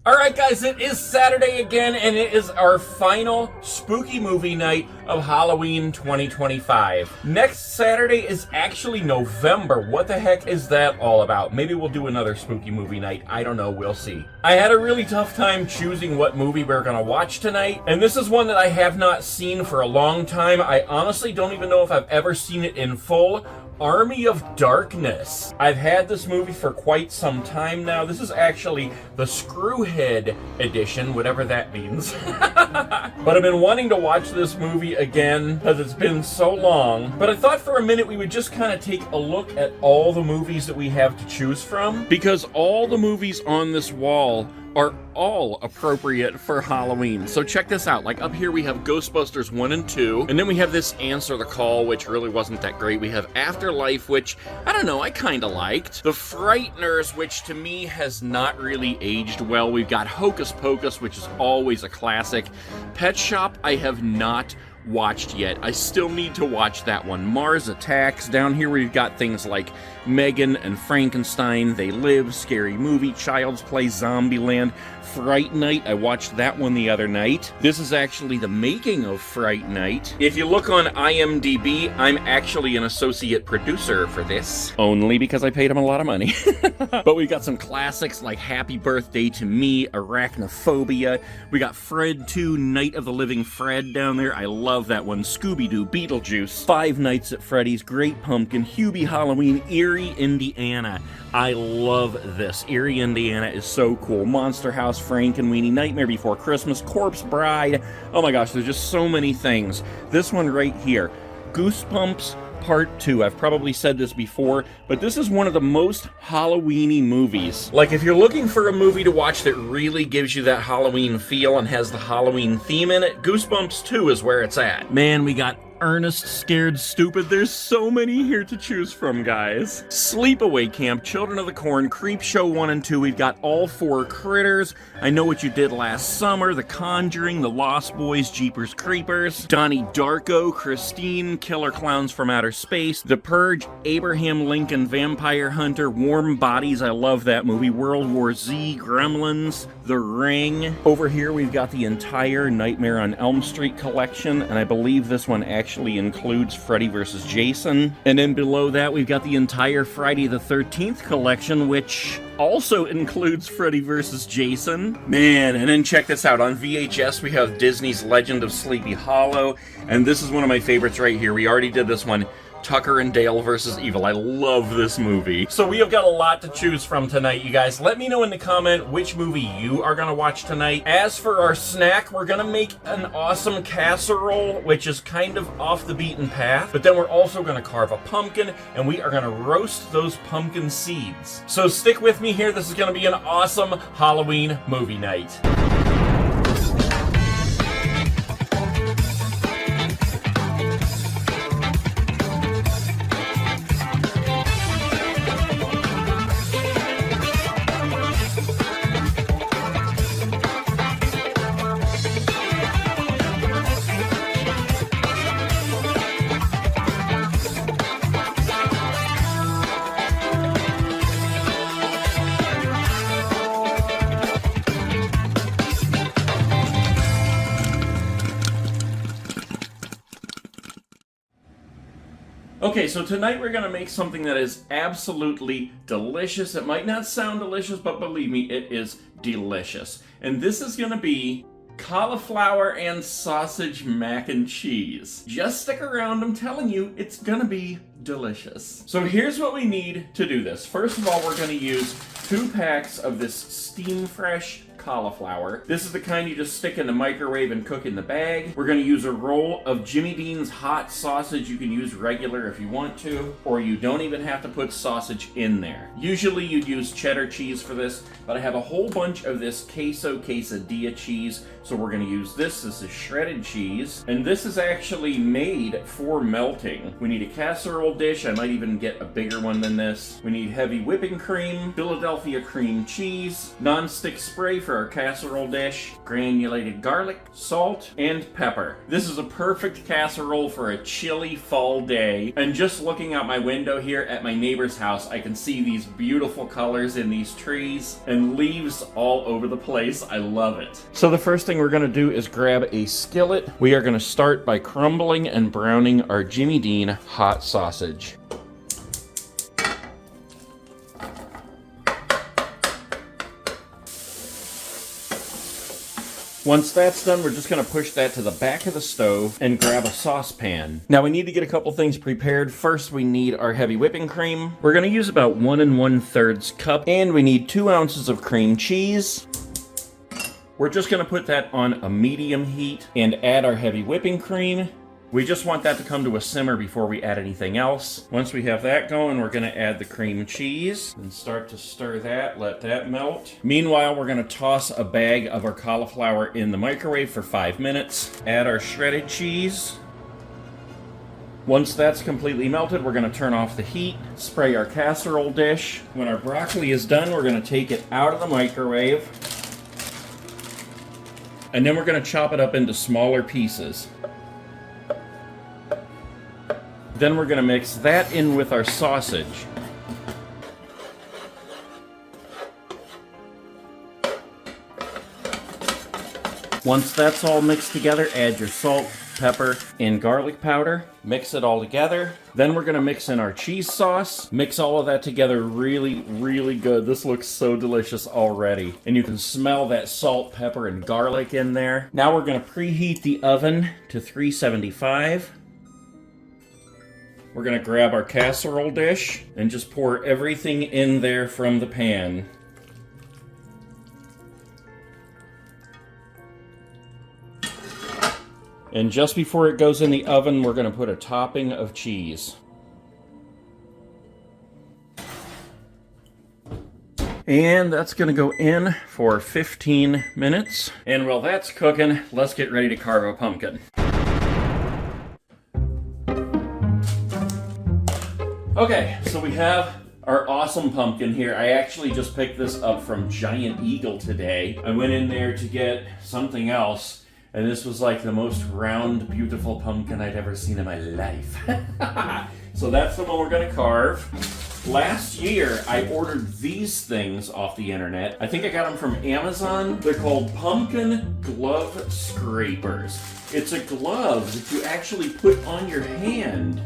Alright guys, it is Saturday again, and it is our final spooky movie night of Halloween 2025. Next Saturday is actually November. What the heck is that all about? Maybe we'll do another spooky movie night. I don't know, we'll see. I had a really tough time choosing what movie we're gonna watch tonight, and this is one that I have not seen for a long time. I honestly don't even know if I've ever seen it in full. Army of Darkness. I've had this movie for quite some time now. This is actually the Screwhead edition, whatever that means. But I've been wanting to watch this movie again because it's been so long. But I thought for a minute we would just kind of take a look at all the movies that we have to choose from, because all the movies on this wall are all appropriate for Halloween. So check this out. Like up here we have Ghostbusters 1 and 2, and then we have this Answer the Call, which really wasn't that great. We have Afterlife, which, I don't know, I kind of liked. The Frighteners, which to me has not really aged well. We've got Hocus Pocus, which is always a classic. Pet Shop, I have not watched yet. I still need to watch that one. Mars Attacks. Down here we've got things like Megan and Frankenstein, They Live, Scary Movie, Child's Play, Zombieland, Fright Night. I watched that one the other night. This is actually the making of Fright Night. If you look on IMDb, I'm actually an associate producer for this. Only because I paid him a lot of money. But we've got some classics like Happy Birthday to Me, Arachnophobia. We got Fred 2, Night of the Living Fred down there. I love that one. Scooby-Doo, Beetlejuice, Five Nights at Freddy's, Great Pumpkin, Hubie Halloween, Erie, Indiana. I love this. Erie, Indiana is so cool. Monster House, Frankenweenie, Nightmare Before Christmas, Corpse Bride. Oh my gosh, there's just so many things. This one right here, Goosebumps Part 2. I've probably said this before, but this is one of the most Halloween-y movies. Like, if you're looking for a movie to watch that really gives you that Halloween feel and has the Halloween theme in it, Goosebumps 2 is where it's at. Man, we got Ernest Scared Stupid. There's so many here to choose from, guys. Sleepaway Camp, Children of the Corn, Creepshow 1 and 2. We've got all four Critters, I Know What You Did Last Summer, The Conjuring, The Lost Boys, Jeepers Creepers, Donnie Darko, Christine, Killer Clowns from Outer Space, The Purge, Abraham Lincoln, Vampire Hunter, Warm Bodies, I love that movie, World War Z, Gremlins, The Ring. Over here we've got the entire Nightmare on Elm Street collection, and I believe this one actually includes Freddy vs. Jason. And then below that we've got the entire Friday the 13th collection, which also includes Freddy vs. Jason. Man, and then check this out. On VHS we have Disney's Legend of Sleepy Hollow, and this is one of my favorites right here. We already did this one. Tucker and Dale vs. Evil. I love this movie. So we have got a lot to choose from tonight, you guys. Let me know in the comment which movie you are going to watch tonight. As for our snack, we're going to make an awesome casserole, which is kind of off the beaten path. But then we're also going to carve a pumpkin, and we are going to roast those pumpkin seeds. So stick with me here. This is going to be an awesome Halloween movie night. Okay, so tonight we're gonna make something that is absolutely delicious. It might not sound delicious, but believe me, it is delicious. And this is gonna be cauliflower and sausage mac and cheese. Just stick around, I'm telling you, it's gonna be delicious. So here's what we need to do this. First of all, we're gonna use 2 packs of this steam fresh cauliflower. This is the kind you just stick in the microwave and cook in the bag. We're going to use a roll of Jimmy Dean's hot sausage. You can use regular if you want to, or you don't even have to put sausage in there. Usually you'd use cheddar cheese for this, but I have a whole bunch of this queso quesadilla cheese, so we're going to use this. This is shredded cheese, and this is actually made for melting. We need a casserole dish. I might even get a bigger one than this. We need heavy whipping cream, Philadelphia cream cheese, non-stick spray for our casserole dish, granulated garlic, salt, and pepper. This is a perfect casserole for a chilly fall day. And just looking out my window here at my neighbor's house, I can see these beautiful colors in these trees and leaves all over the place. I love it. So the first thing we're gonna do is grab a skillet. We are gonna start by crumbling and browning our Jimmy Dean hot sausage. Once that's done, we're just going to push that to the back of the stove and grab a saucepan. Now we need to get a couple things prepared. First, we need our heavy whipping cream. We're going to use about 1 1/3 cup, and we need 2 ounces of cream cheese. We're just going to put that on a medium heat and add our heavy whipping cream. We just want that to come to a simmer before we add anything else. Once we have that going, we're going to add the cream cheese and start to stir that, let that melt. Meanwhile, we're going to toss a bag of our cauliflower in the microwave for 5 minutes. Add our shredded cheese. Once that's completely melted, we're going to turn off the heat, spray our casserole dish. When our broccoli is done, we're going to take it out of the microwave. And then we're going to chop it up into smaller pieces. Then we're going to mix that in with our sausage. Once that's all mixed together, add your salt, pepper, and garlic powder. Mix it all together. Then we're going to mix in our cheese sauce. Mix all of that together really, really good. This looks so delicious already. And you can smell that salt, pepper, and garlic in there. Now we're going to preheat the oven to 375. We're going to grab our casserole dish and just pour everything in there from the pan. And just before it goes in the oven, we're going to put a topping of cheese. And that's going to go in for 15 minutes. And while that's cooking, let's get ready to carve a pumpkin. Okay, so we have our awesome pumpkin here. I actually just picked this up from Giant Eagle today. I went in there to get something else, and this was like the most round, beautiful pumpkin I'd ever seen in my life. So that's the one we're gonna carve. Last year, I ordered these things off the internet. I think I got them from Amazon. They're called pumpkin glove scrapers. It's a glove that you actually put on your hand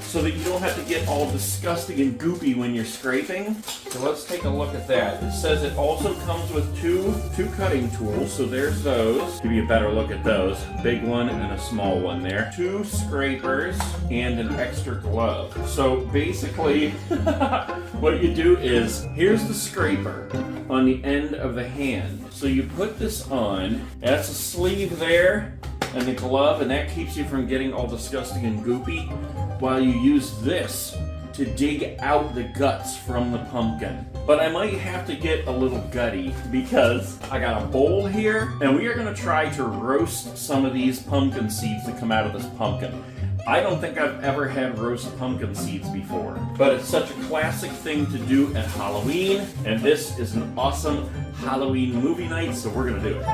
so that you don't have to get all disgusting and goopy when you're scraping. So let's take a look at that. It says it also comes with two cutting tools, so there's those. Give you a better look at those. Big one and a small one there. 2 scrapers and an extra glove. So basically, what you do is, here's the scraper on the end of the hand. So you put this on, that's a sleeve there, and the glove, and that keeps you from getting all disgusting and goopy, while you use this to dig out the guts from the pumpkin. But I might have to get a little gutty because I got a bowl here, and we are going to try to roast some of these pumpkin seeds that come out of this pumpkin. I don't think I've ever had roast pumpkin seeds before, but it's such a classic thing to do at Halloween, and this is an awesome Halloween movie night, so we're going to do it.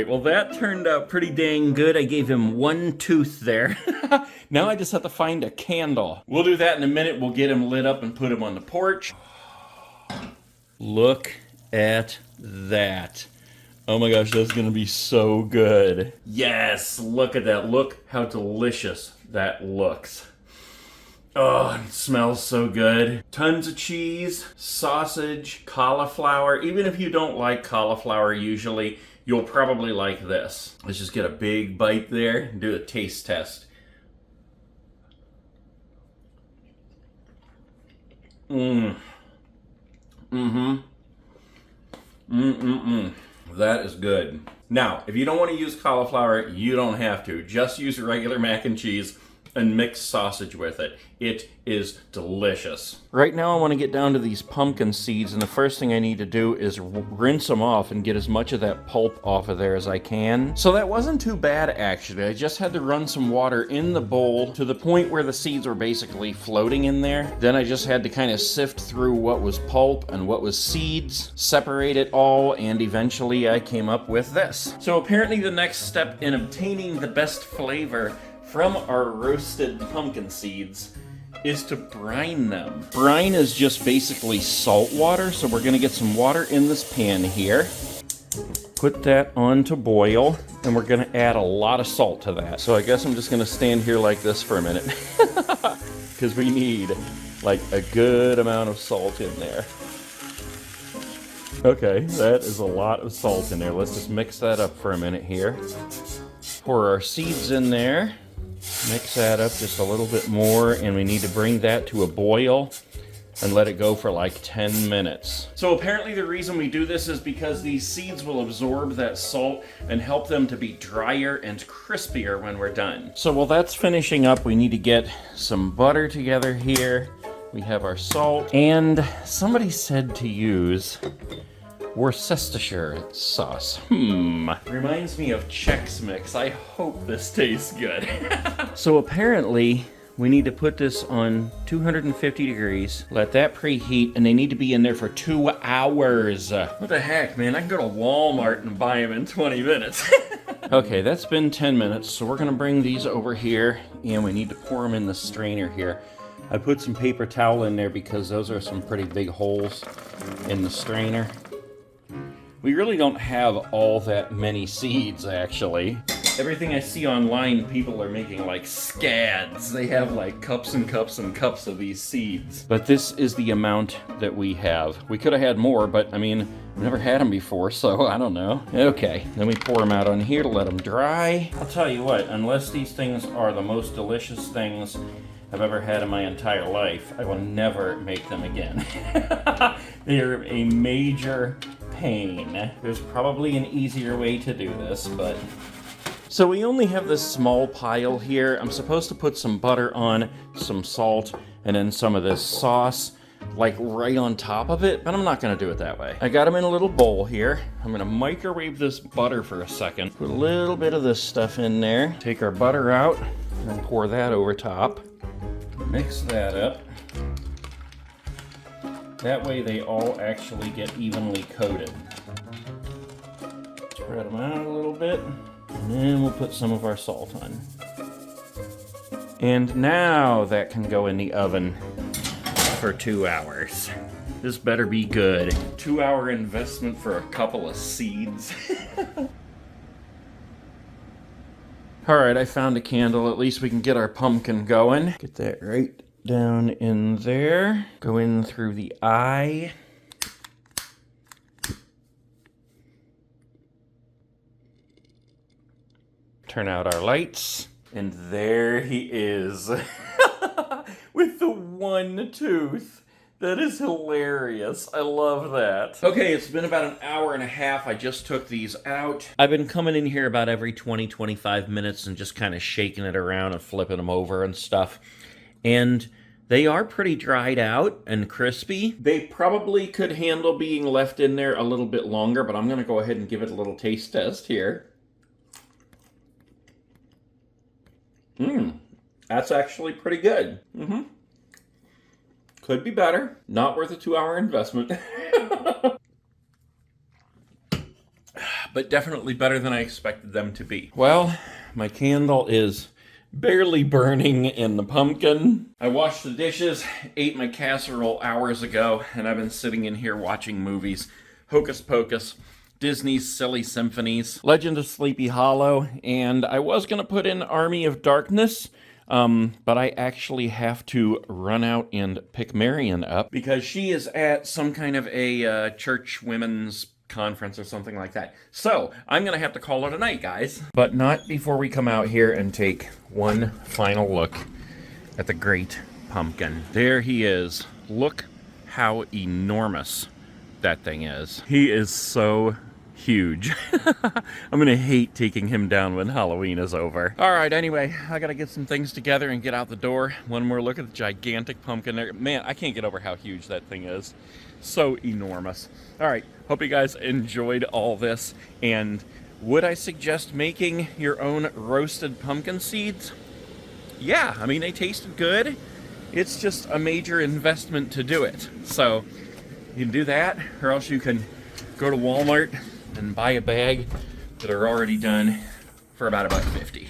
right, well that turned out pretty dang good. I gave him one tooth there. Now I just have to find a candle. We'll do that in a minute. We'll get him lit up and put him on the porch. Look at that. Oh my gosh, that's gonna be so good. Yes, look at that. Look how delicious that looks. Oh, it smells so good. Tons of cheese, sausage, cauliflower. Even if you don't like cauliflower usually, you'll probably like this. Let's just get a big bite there and do a taste test. That is good. Now, if you don't want to use cauliflower, you don't have to. Just use regular mac and cheese and mix sausage with it. It is delicious. Right now I want to get down to these pumpkin seeds, and the first thing I need to do is rinse them off and get as much of that pulp off of there as I can. So that wasn't too bad actually. I just had to run some water in the bowl to the point where the seeds were basically floating in there. Then I just had to kind of sift through what was pulp and what was seeds, separate it all, and eventually I came up with this. So apparently the next step in obtaining the best flavor from our roasted pumpkin seeds is to brine them. Brine is just basically salt water, so we're gonna get some water in this pan here. Put that on to boil, and we're gonna add a lot of salt to that. So I guess I'm just gonna stand here like this for a minute, because we need like a good amount of salt in there. Okay, that is a lot of salt in there. Let's just mix that up for a minute here. Pour our seeds in there. Mix that up just a little bit more, and we need to bring that to a boil and let it go for like 10 minutes. So apparently the reason we do this is because these seeds will absorb that salt and help them to be drier and crispier when we're done. So while that's finishing up, we need to get some butter together here. We have our salt, and somebody said to use Worcestershire sauce. Reminds me of Chex Mix. I hope this tastes good. So apparently, we need to put this on 250 degrees, let that preheat, and they need to be in there for 2 hours. What the heck, man? I can go to Walmart and buy them in 20 minutes. Okay, that's been 10 minutes, so we're gonna bring these over here, and we need to pour them in the strainer here. I put some paper towel in there because those are some pretty big holes in the strainer. We really don't have all that many seeds, actually. Everything I see online, people are making like scads. They have like cups and cups and cups of these seeds. But this is the amount that we have. We could have had more, but I mean, I've never had them before, so I don't know. Okay, then we pour them out on here to let them dry. I'll tell you what, unless these things are the most delicious things I've ever had in my entire life, I will never make them again. They are a major pain. There's probably an easier way to do this, but... So we only have this small pile here. I'm supposed to put some butter on, some salt, and then some of this sauce, like right on top of it, but I'm not gonna do it that way. I got them in a little bowl here. I'm gonna microwave this butter for a second. Put a little bit of this stuff in there. Take our butter out and pour that over top. Mix that up. That way they all actually get evenly coated. Spread them out a little bit. And then we'll put some of our salt on. And now that can go in the oven for 2 hours. This better be good. 2-hour investment for a couple of seeds. Alright, I found a candle. At least we can get our pumpkin going. Get that right down in there. Go in through the eye. Turn out our lights. And there he is. With the one tooth. That is hilarious. I love that. Okay, it's been about an hour and a half. I just took these out. I've been coming in here about every 20-25 minutes and just kind of shaking it around and flipping them over and stuff. And they are pretty dried out and crispy. They probably could handle being left in there a little bit longer, but I'm gonna go ahead and give it a little taste test here. That's actually pretty good. Could be better. Not worth a 2-hour investment. but definitely better than I expected them to be. Well, my candle is barely burning in the pumpkin. I washed the dishes, ate my casserole hours ago, and I've been sitting in here watching movies. Hocus Pocus, Disney's Silly Symphonies, Legend of Sleepy Hollow, and I was going to put in Army of Darkness, but I actually have to run out and pick Marion up because she is at some kind of a church women's conference or something like that. So I'm going to have to call it a night, guys. But not before we come out here and take one final look at the great pumpkin. There he is. Look how enormous that thing is. He is so huge. I'm gonna hate taking him down when Halloween is over. All right, anyway, I gotta get some things together and get out the door. One more look at the gigantic pumpkin there. Man, I can't get over how huge that thing is. So enormous. All right, hope you guys enjoyed all this. And would I suggest making your own roasted pumpkin seeds? Yeah, I mean, they tasted good. It's just a major investment to do it. So you can do that, or else you can go to Walmart and buy a bag that are already done for about $1.50.